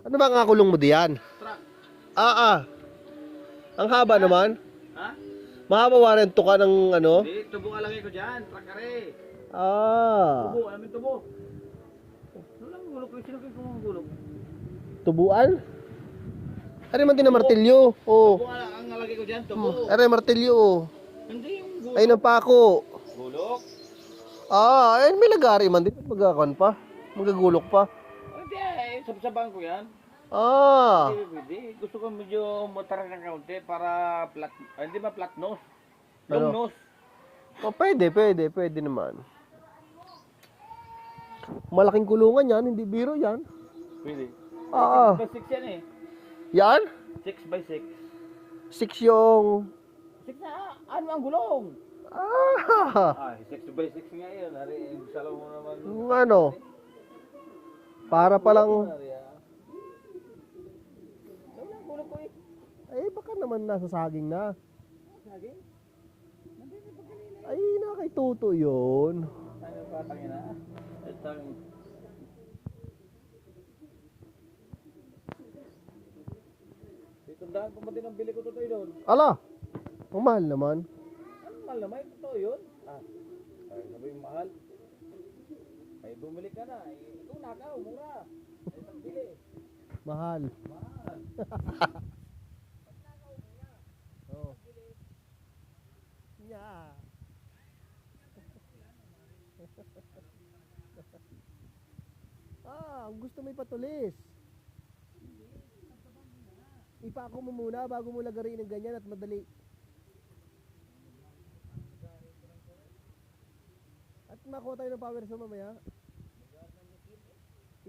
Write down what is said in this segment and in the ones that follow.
Ano ba nga kulong mo diyan? Truck. Ang haba naman. Ha? Mahaba waren to ka ng ano? Hindi, tubo ka lagay ko dyan. Truck ka rin. Ah. Tubo, alam mo yung tubo. Ano lang gulok? Sino kayo kung gulok? Tubuan? Ari man din na martilyo. Oh. Tubo ang nalagay ko dyan, tubo. Ari martilyo. Oh. Hindi yung gulok. Ay ng pako. Gulok? Ayun may lagari man din. Magkakan pa. Magagulok pa. Hindi, sabsabahan ko yan. Ah. Hindi. Gusto ko medyo matarak ng kaunti para flat, hindi ba flat nose? Ano? Long nose. Oh, pwede naman. Malaking kulungan yan, hindi biro yan. Pwede. Ah. 6 by 6 yan eh. Yan? 6 by 6. 6 yung... 6 na, ano ang gulong? Ah. 6 by 6 nga yun. Hari, salaw mo naman. Yung ano? Para palang... Wala, gulong ko eh. Ay, baka naman nasa saging na. Lagi? Nandito pa kanina. Ay, nakituto yun. Ano ba tangina? Itang... Tandaan ko ba din ang bili ko totoo doon? Ala, ang mahal naman. Ano mahal na may totoo yun? Ay, sabi yung mahal. Ay, bumili ka na. Ay, ikaw nakaw, mura. Ay, isang bili. Mahal. Mahal. Oh. Yeah. Gusto may patulis. Ipako mo muna bago mo lagarin ng ganyan at madali. At makuha tayo ng power saw mamaya.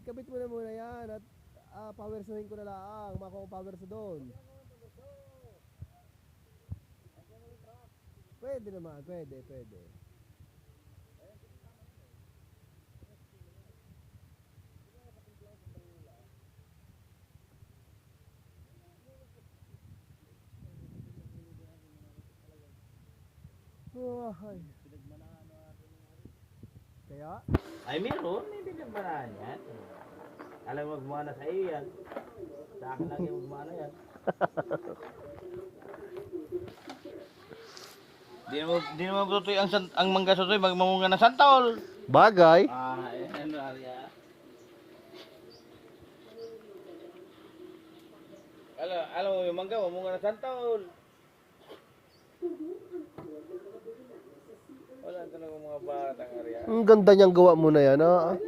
Ikabit mo na muna yan at power sawin ko na lang. Makuha ko power saw doon. Pwede naman, pwede. Ay. Kaya? Ay, meron. May binagmanahan yan. Alam mo, magmana sa iyo yan. Sa akin lang yung magmana yan. Di naman tutoy ang mangga tutoy, magmamunga ng santol. Bagay. Ano, Arya? Alam mo yung mangga, mamunga ng santol. Wala talagang mga batang Arya. Ang ganda niyang gawa mo na yan. Ah.